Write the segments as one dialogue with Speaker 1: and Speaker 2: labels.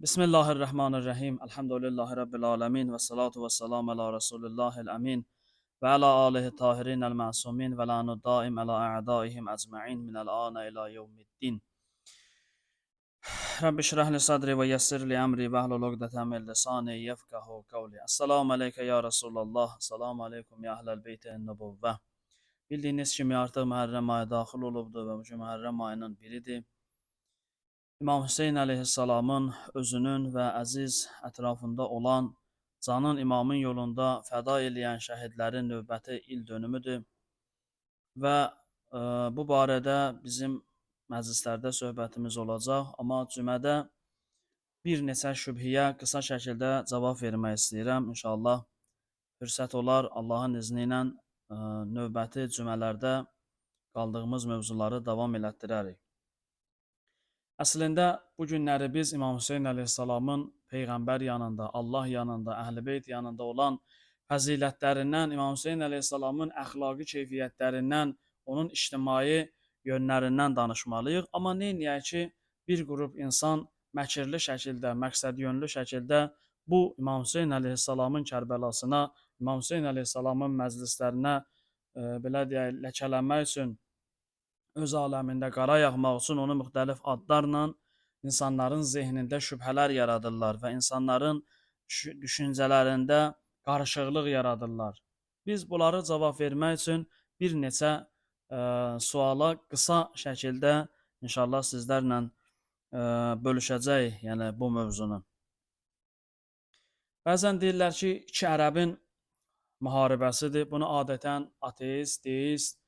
Speaker 1: Bismillahirrahmanirrahim. Elhamdülillahi Rabbil alemin. Ve salatu ve selamu ala Resulillahil amin. Ve ala alihi tahirin el ma'sumin ve lanu daim ala a'daihim ecma'in minel ana ila yevmiddin. Rabbi şrah li sadri ve yessir li emri ve ahlul ugdeten min lisani yefkahu kavli. Esselamu aleyke ya Resulallah. Esselamu aleykum ya ahlel beyti-i nübüvve. Bildiyiniz kimi artıq Mühərrəm ayı daxil olubdur və bu Mühərrəm ayının biridir. İmam Hüseyin əleyhissalamın özünün və əziz ətrafında olan canın imamın yolunda fəda eləyən şəhidlərin növbəti il dönümüdür və bu barədə bizim məclislərdə söhbətimiz olacaq, amma cümədə bir neçə şübhəyə qısa şəkildə cavab vermək istəyirəm. İnşallah fürsət olar, Allahın izni ilə növbəti cümələrdə qaldığımız mövzuları davam elətdirərik. Əslində bu günləri biz İmam Hüseyin əleyhissalamın Peyğəmbər yanında, Allah yanında, Əhl-i Beyt yanında olan fəzilətlərindən, İmam Hüseyin əleyhissalamın əxlaqi keyfiyyətlərindən, onun ictimai yönlərindən danışmalıyıq. Amma neyniyək ki, bir qrup insan məkirli şəkildə, məqsədyönlü şəkildə bu İmam Hüseyin əleyhissalamın Kərbəlasına, İmam Hüseyin əleyhissalamın məclislərinə belə deyək, ləkələnmək üçün öz aləmində qara yaxmaq üçün onu müxtəlif adlarla insanların zehnində şübhələr yaradırlar və insanların düşüncələrində qarışıqlıq yaradırlar. Biz bunları cavab vermək üçün bir neçə suala qısa şəkildə inşallah sizlərlə bölüşəcəyik, yəni bu mövzunu. Bəzən deyirlər ki, iki ərəbin müharibəsidir. Bunu adətən ateist, deist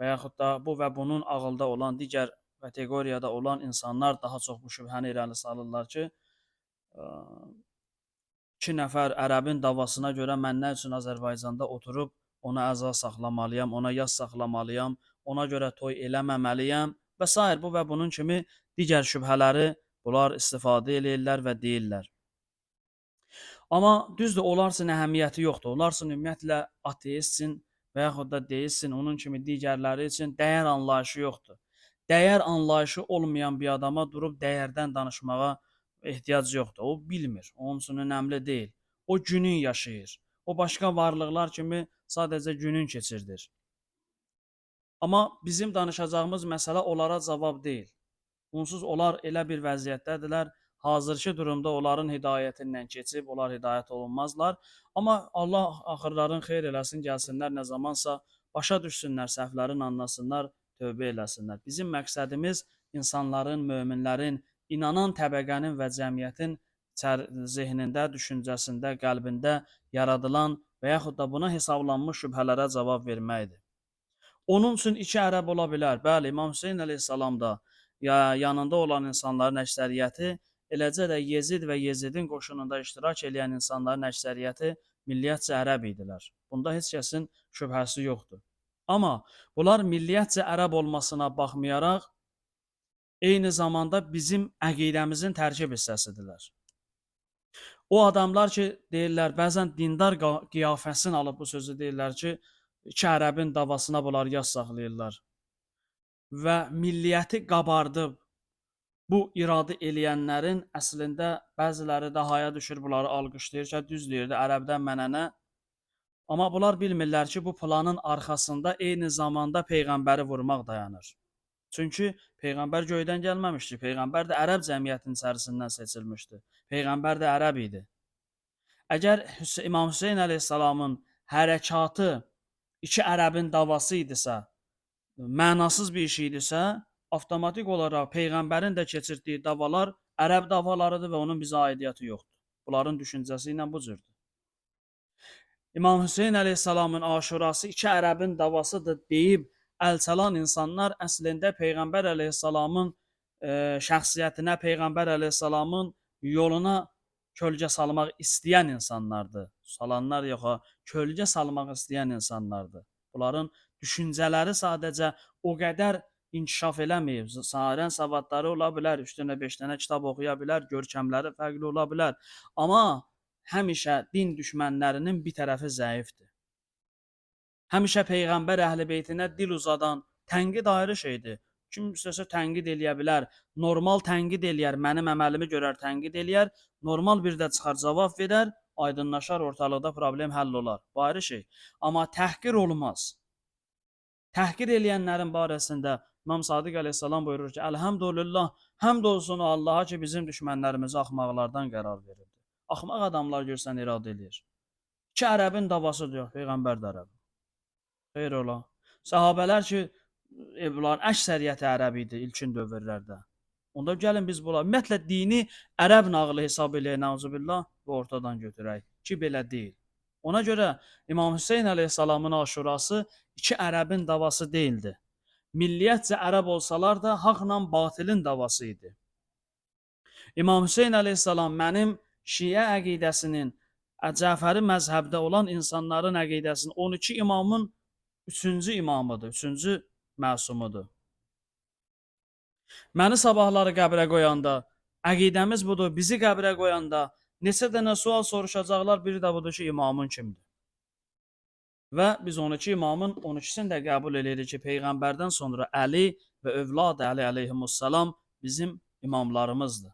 Speaker 1: və yaxud da bu və bunun ağılda olan digər kateqoriyada olan insanlar daha çox bu şübhəni irəli salırlar ki, iki nəfər ərəbin davasına görə mən nə üçün Azərbaycanda oturub ona əza saxlamalıyam, ona yas saxlamalıyam, ona görə toy eləməməliyəm və s. bu və bunun kimi digər şübhələri bunlar istifadə eləyirlər və deyirlər. Amma düzdür, onlar üçün əhəmiyyəti yoxdur. Onlar üçün ümumiyyətlə ateistsin və yaxud da deistsin, onun kimi digərləri üçün dəyər anlayışı yoxdur. Dəyər anlayışı olmayan bir adama durub dəyərdən danışmağa ehtiyac yoxdur. O bilmir, onun üçün önəmli deyil. O günün yaşayır. O başqa varlıqlar kimi sadəcə günün keçirdir. Amma bizim danışacağımız məsələ onlara cavab deyil. Onsuz onlar elə bir vəziyyətdədirlər, hazırki durumda onların hidayətindən keçib, onlar hidayət olunmazlar. Amma Allah axırların xeyr eləsin, gəlsinlər nə zamansa başa düşsünlər, səhvlərin anlasınlar, tövbə eləsinlər. Bizim məqsədimiz insanların, möminlərin, inanan təbəqənin və cəmiyyətin zehnində, düşüncəsində, qəlbində yaradılan və yaxud da buna hesablanmış şübhələrə cavab verməkdir. Onun üçün iki ərəb ola bilər. Bəli, İmam Hüseyin əleyhissalam da yanında olan insanların əksəriyyəti, eləcə də Yezid və Yezidin qoşununda iştirak edən insanların əksəriyyəti milliyyətcə ərəb idilər. Bunda heç kəsin şübhəsi yoxdur. Amma bunlar milliyyətcə ərəb olmasına baxmayaraq, eyni zamanda bizim əqidəmizin tərkib hissəsidirlər. O adamlar ki, deyirlər, bəzən dindar qiyafəsini alıb bu sözü deyirlər ki, iki ərəbin davasına bunlar yas saxlayırlar və milliyyəti qabardıb bu iradə eləyənlərin əslində bəziləri də haya düşür, bunları alqışlayır ki, düz deyirdi, ərəbdən mənə nə? Amma bunlar bilmirlər ki, bu planın arxasında eyni zamanda Peyğəmbəri vurmaq dayanır. Çünki Peyğəmbər göydən gəlməmişdi, Peyğəmbər də ərəb cəmiyyətinin içərisindən seçilmişdi. Peyğəmbər də ərəb idi. Əgər İmam Hüseyin əleyhissalamın hərəkatı iki ərəbin davası idisə, mənasız bir iş idisə, avtomatik olaraq Peyğəmbərin də keçirdiyi davalar ərəb davalarıdır və onun bizə aidiyyəti yoxdur. Bunların düşüncəsi ilə bu cürdür. İmam Hüseyin əleyhissalamın aşurası iki ərəbin davasıdır deyib əl çalan insanlar əslində Peyğəmbər əleyhissalamın şəxsiyyətinə, Peyğəmbər əleyhissalamın yoluna kölgə salmaq istəyən insanlardır. Salanlar yox, kölgə salmaq istəyən insanlardır. Bunların düşüncələri sadəcə o qədər inkişaf eləməyib. Sahirən savadları ola bilər, 3 dənə, 5 dənə kitab oxuya bilər, görkəmləri fərqli ola bilər. Amma həmişə din düşmənlərinin bir tərəfi zəifdir. Həmişə Peyğəmbər əhl-i beytinə dil uzadan tənqid ayrı şeydir. Kim istəsə tənqid eləyə bilər, normal tənqid eləyər, mənim əməlimi görər, tənqid eləyər, normal bir də çıxar cavab verər, aydınlaşar, ortalıqda problem həll olar. Bu ayrı şey. Amma təhqir olmaz. Təhqir eləyənlərin barəsində İmam Sadiq əleyhissalam buyurur ki, Əlhəmdülillah, həmd olsun Allaha ki, bizim düşmənlərimizi axmaqlardan qərar verirdi. Axmaq adamlar görsən iradə eləyir. Ki, ərəbin davası diyor, Peyğəmbər də ərəb. Xeyr ola. Səhabələr ki, bunların əksəriyyəti ərəb idi ilkin dövrlərdə. Onda gəlin biz bunlar, ümumiyyətlə dini ərəb nağılı hesab eləyək, nəuzubillah, və ortadan götürək ki, belə deyil. Ona görə İmam Hüseyn əleyhissalamın aşurası iki ərəbin davası deyildi. Milliyyətcə ərəb olsalar da haqla batilin davası idi. İmam Hüseyn əleyhissalam mənim Şiə əqidəsinin, Cəfəri məzhəbdə olan insanların əqidəsinin 12 imamın 3-cü imamıdır, 3-cü məsumudur. Məni sabahları qəbrə qoyanda, əqidəmiz budur, bizi qəbrə qoyanda neçə dənə sual soruşacaqlar, biri də budur ki, imamın kimdir? Və biz 12 imamın 12-sini də qəbul edirik ki, Peyğəmbərdən sonra Əli və övlad Əli əleyhimussalam bizim imamlarımızdır.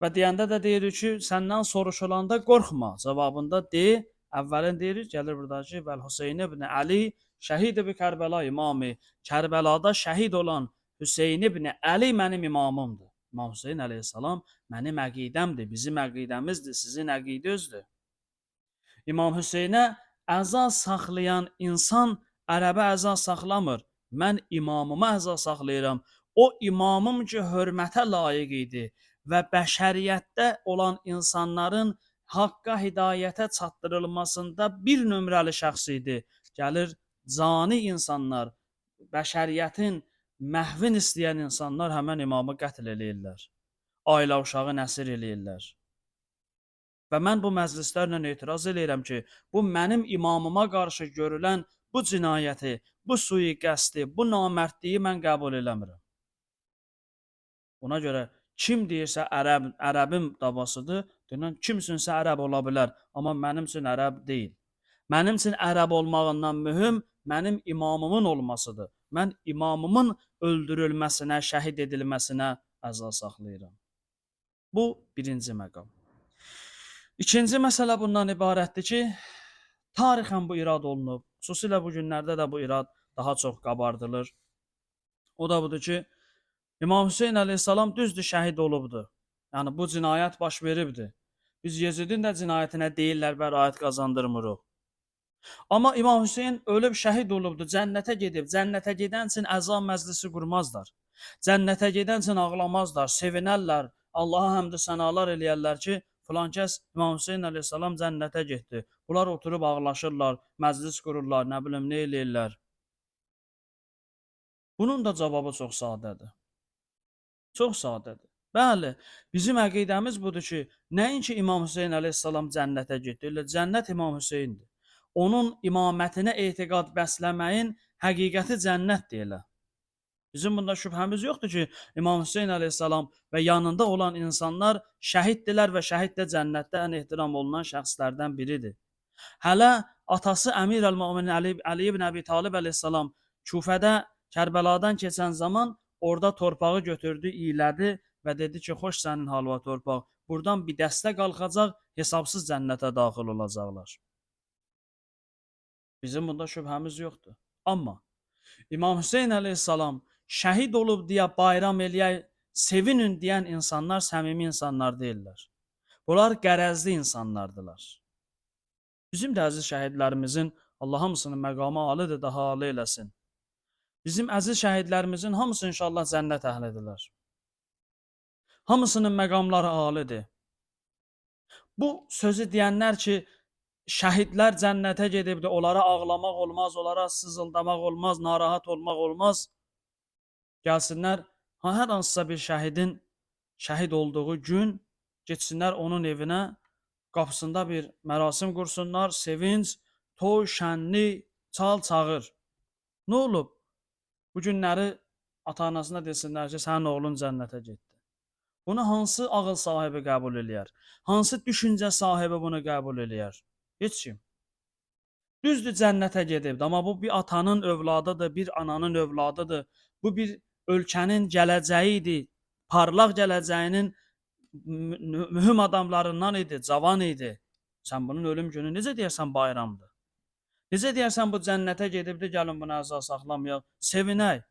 Speaker 1: Və deyəndə də deyirik ki, səndən soruşulanda qorxma, cavabında de, əvvəlin deyirik, gəlir burada ki, Vəl Hüseyn ibn Əli şəhid ibn Kərbəla imamı, Kərbəlada şəhid olan Hüseyn ibn Əli mənim imamımdır. İmam Hüseyn əleyhissalam mənim əqidəmdir, bizim əqidəmizdir, sizin əqidəzdür. İmam Hüseynə əza saxlayan insan ərəbə əza saxlamır. Mən imamıma əza saxlayıram. O imamım ki, hörmətə layiq idi və bəşəriyyətdə olan insanların haqqa, hidayətə çatdırılmasında bir nömrəli şəxs idi. Gəlir, cani insanlar, bəşəriyyətin məhvin istəyən insanlar həmən imamı qətl eləyirlər. Ailə uşağı nəsir eləyirlər. Və mən bu məclislərlə etiraz eləyirəm ki, bu mənim imamıma qarşı görülən bu cinayəti, bu sui-qəsdi, bu namərdliyi mən qəbul eləmirəm. Ona görə kim deyirsə ərəbin davasıdır, deyilən kimsinsə ərəb ola bilər, amma mənim üçün ərəb deyil. Mənim üçün ərəb olmağından mühüm mənim imamımın olmasıdır. Mən imamımın öldürülməsinə, şəhid edilməsinə əza saxlayıram. Bu birinci məqam. İkinci məsələ bundan ibarətdir ki, tarixən bu irad olunub. Xüsusilə bu günlərdə də bu irad daha çox qabardılır. O da budur ki, İmam Hüseyn əleyhissalam düzdür şəhid olubdur. Yəni bu cinayət baş veribdir. Biz Yezidin də cinayətinə deyirlər bəraət qazandırmırıq. Amma İmam Hüseyn ölüb şəhid olubdur, cənnətə gedib. Cənnətə gedən üçün əza məclisi qurmazlar. Cənnətə gedən üçün ağlamazlar, sevinərlər, Allaha həmd sənalar eləyərlər ki, filan kəs İmam Hüseyn əleyhissalam cənnətə getdi. Bunlar oturub ağlaşırlar, məclis qururlar, nə bilim nə eləyirlər. Bunun da cavabı çox sadədir. Çox sadədir. Bəli, bizim əqidəmiz budur ki, nəinki İmam Hüseyn əleyhissalam cənnətə getdi, elə cənnət İmam Hüseyndir. Onun imamətinə etiqad bəsləməyin həqiqəti cənnətdir elə. Bizim bunda şübhəmiz yoxdur ki, İmam Hüseyn əleyhissalam və yanında olan insanlar şəhiddirlər və şəhid də cənnətdə ən ehtiram olunan şəxslərdən biridir. Hələ atası Əmir əl-Möminin Əli ibn Əbi Talib əleyhissalam Küfədə Kərbəladan keçən zaman orada torpağı götürdü, iylədi və dedi ki, xoş sənin halva torpaq, buradan bir dəstə qalxacaq, hesabsız cənnətə daxil olacaqlar. Bizim bunda şübhəmiz yoxdur. Amma İmam Hüseyn əleyhissalam şəhid olub deyə bayram eləyək, sevinin deyən insanlar səmimi insanlar deyirlər. Bunlar qərəzli insanlardılar. Bizim də əziz şəhidlərimizin, Allah hamısının məqamı alıdır, daha alı eləsin. Bizim əziz şəhidlərimizin hamısı inşallah cənnət əhlidirlər. Hamısının məqamları alıdır. Bu sözü deyənlər ki, şəhidlər cənnətə gedibdir, onlara ağlamaq olmaz, onlara sızıldamaq olmaz, narahat olmaq olmaz. Gəlsinlər, hər hansısa bir şəhidin şəhid olduğu gün geçsinlər onun evinə, qapısında bir mərasim qursunlar, sevinç, toy, şənlik, çal, çağır. Nə olub? Bu günləri ata-anasına desinlər ki, sənin oğlun cənnətə getdi. Bunu hansı ağıl sahibi qəbul eləyər? Hansı düşüncə sahibi bunu qəbul eləyər? Heç kim. Düzdür cənnətə gedibdir, amma bu bir atanın övladıdır, bir ananın övladıdır. Bu bir ölkənin gələcəyi idi. Parlaq gələcəyinin mühüm adamlarından idi, cavan idi. Sən bunun ölüm günü necə deyərsən bayramdır? Necə deyərsən bu cənnətə gedibdi, gəlin buna əza saxlamayaq, sevinək.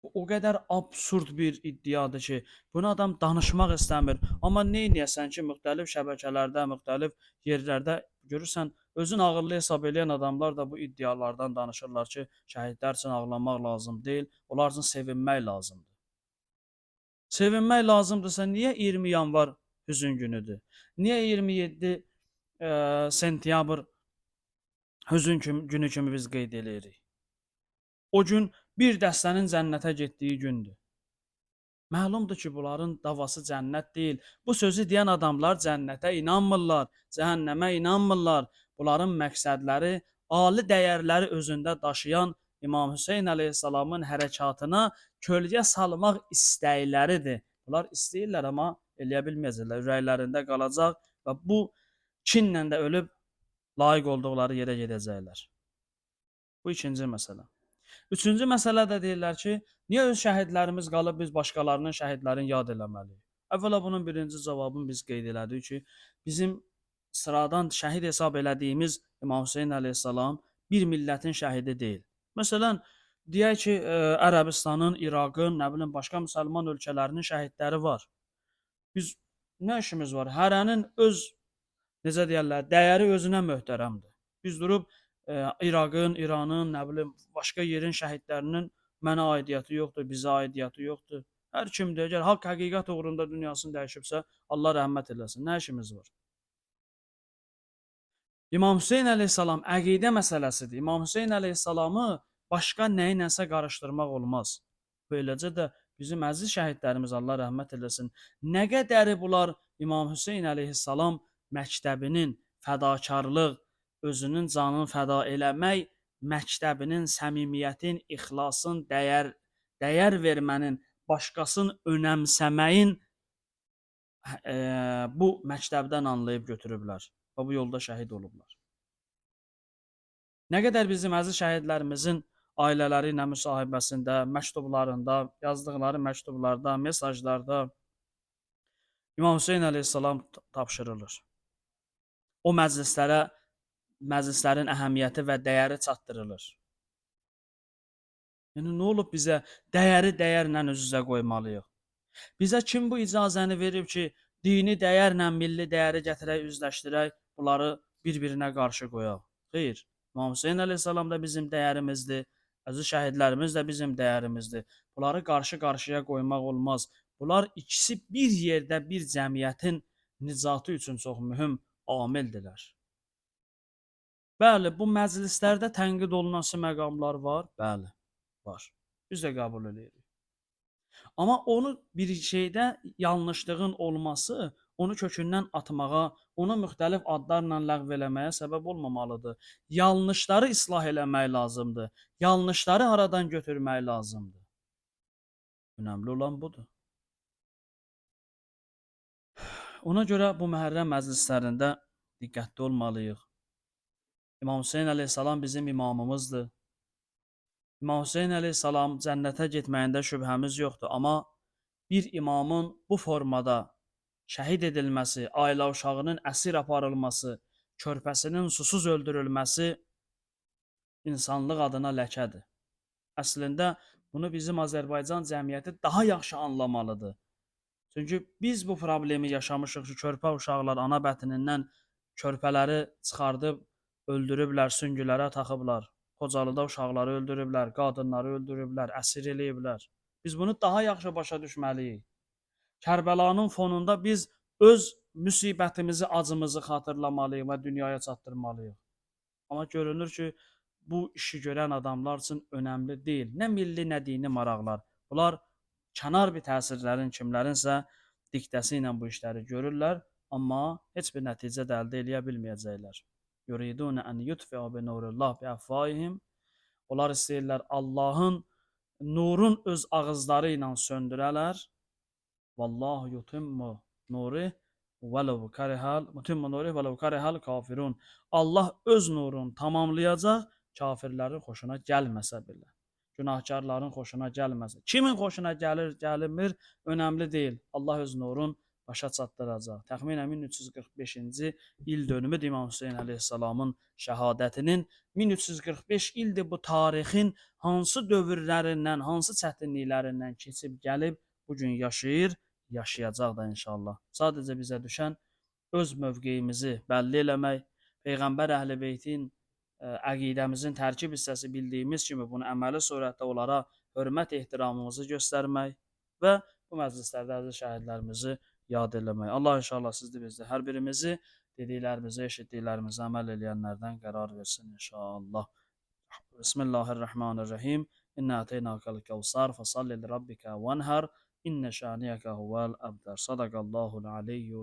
Speaker 1: O qədər absurd bir iddiadır ki, bunu adam danışmaq istəmir. Amma neyniyəsən ki, müxtəlif şəbəkələrdə, müxtəlif yerlərdə görürsən, özün ağıllı hesab edən adamlar da bu iddialardan danışırlar ki, şəhidlər üçün ağlamaq lazım deyil, onlar üçün sevinmək lazımdır. Sevinmək lazımdırsa niyə 20 yanvar hüzün günüdür? Niyə 27 sentyabr hüzün günü kimi biz qeyd edirik? O gün bir dəstənin cənnətə getdiyi gündür. Məlumdur ki, bunların davası cənnət deyil. Bu sözü deyən adamlar cənnətə inanmırlar, cəhənnəmə inanmırlar. Bunların məqsədləri ali dəyərləri özündə daşıyan İmam Hüseyn əleyhissalamın hərəkatına kölgə salmaq istəkləridir. Bunlar istəyirlər, amma eləyə bilməyəcəklər. Ürəklərində qalacaq və bu kinlə də ölüb layiq olduqları yerə gedəcəklər. Bu ikinci məsələ. Üçüncü məsələ də deyirlər ki, niyə öz şəhidlərimiz qalıb biz başqalarının şəhidlərini yad eləməliyik? Əvvəla bunun birinci cavabını biz qeyd elədik ki, bizim sıradan şəhid hesab elədiyimiz İmam Hüseyn əleyhissalam bir millətin şəhidi deyil. Məsələn, deyək ki, Ərəbistanın, İraqın, nə bilim, başqa müsəlman ölkələrinin şəhidləri var. Biz nə işimiz var? Hərənin öz, necə deyərlər, dəyəri özünə möhtərəmdir. Biz durub İraqın, İranın, nə bilim, başqa yerin şəhidlərinin mənə aidiyyatı yoxdur, bizə aidiyyatı yoxdur. Hər kimdir, əgər haqq həqiqət uğrunda dünyasını dəyişibsə, Allah rəhmət eləsin. Nə işimiz var? İmam Hüseyn əleyhissalam əqidə məsələsidir. İmam Hüseyn əleyhissalamı başqa nə ilənsə qarışdırmaq olmaz. Beləcə də bizim əziz şəhidlərimiz, Allah rəhmət eləsin, nə qədəri bunlar İmam Hüseyn əleyhissalam məktəbinin fədakarlıq, özünün canını fəda eləmək, məktəbinin səmimiyyətin, ixlasın, dəyər vermənin, başqasını önəmsəməyin bu məktəbdən anlayıb götürüblər və bu yolda şəhid olublar. Nə qədər bizim əziz şəhidlərimizin ailələri ilə müsahibəsində, məktublarında, yazdıqları məktublarda, mesajlarda İmam Hüseyn əleyhissalam tapşırılır. O məclislərin əhəmiyyəti və dəyəri çatdırılır. Yəni, nə olub bizə dəyəri dəyərlə üz-üzə qoymalıyıq? Bizə kim bu icazəni verib ki, dini dəyərlə milli dəyəri gətirək, üzləşdirək, bunları bir-birinə qarşı qoyaq? Xeyr, İmam Hüseyn əleyhissalam da bizim dəyərimizdir, əziz şəhidlərimiz də bizim dəyərimizdir. Bunları qarşı-qarşıya qoymaq olmaz. Bunlar ikisi bir yerdə bir cəmiyyətin nicatı üçün çox mühüm amildirlər. Bəli, bu məclislərdə tənqid olunası məqamlar var. Bəli, var. Biz də qəbul edirik. Amma onu bir şeydə yanlışlığın olması, onu kökündən atmağa, onu müxtəlif adlarla ləğv eləməyə səbəb olmamalıdır. Yanlışları islah eləmək lazımdır. Yanlışları aradan götürmək lazımdır. Önəmli olan budur. Ona görə bu Məhərrəm məclislərində diqqətli olmalıyıq. İmam Hüseyn əleyhissalam bizim imamımızdır. İmam Hüseyn əleyhissalam cənnətə getməyində şübhəmiz yoxdur. Amma bir imamın bu formada şəhid edilməsi, ailə uşağının əsir aparılması, körpəsinin susuz öldürülməsi insanlıq adına ləkədir. Əslində bunu bizim Azərbaycan cəmiyyəti daha yaxşı anlamalıdır. Çünki biz bu problemi yaşamışıq ki, körpə uşaqlar ana bətnindən körpələri çıxardıb öldürüblər, süngülərə taxıblar. Xocalıda uşaqları öldürüblər, qadınları öldürüblər, əsir eləyiblər. Biz bunu daha yaxşı başa düşməliyik. Kərbəlanın fonunda biz öz müsibətimizi, acımızı xatırlamalıyıq və dünyaya çatdırmalıyıq. Amma görünür ki, bu işi görən adamlar üçün önəmli deyil. Nə milli, nə dini maraqlar. Bunlar kənar bir təsirlərin, kimlərinsə diktəsi ilə bu işləri görürlər, amma heç bir nəticə də əldə eləyə bilməyəcəklər. Yuridun an yutfi'u bi nurillah bi afwahihim. Onlar istəyirlər Allahın nurun öz ağızları ilə söndürələr. Vallahu yutimmu nuri velev karihal kafirun. Allah öz nurunu tamamlayacaq, kafirlərin xoşuna gəlməsə belə. günahkarların xoşuna gəlməsin. Kimin xoşuna gəlir, gəlmir, önəmli deyil. Allah öz nurun başa çatdıracaq. Təxminən 1345-ci il dönümüdür İmam Hüseyn əleyhissalamın şəhadətinin. 1345 ildir bu tarixin hansı dövrlərindən, hansı çətinliklərindən keçib gəlib bu gün yaşayır, yaşayacaq da inşallah. Sadəcə bizə düşən öz mövqeyimizi bəlli eləmək, Peyğəmbər Əhl-i-Beytin əqidəmizin tərkib hissəsi bildiyimiz kimi bunu əməli surətdə onlara hörmət ehtiramımızı göstərmək və bu məclislərdə əziz şəhidlərimizi yad eləmək. Allah inşallah sizdə bizdə hər birimizi dediklərimizə, eşitdiklərimizə əməl eləyənlərdən qərar versin inşallah. Bismillahirrahmanirrahim. İnna a'teynakal kevsar fasalli li rabbika vanhar. İnne şaniyeke huvel abtar. Sadakallahul aliyyul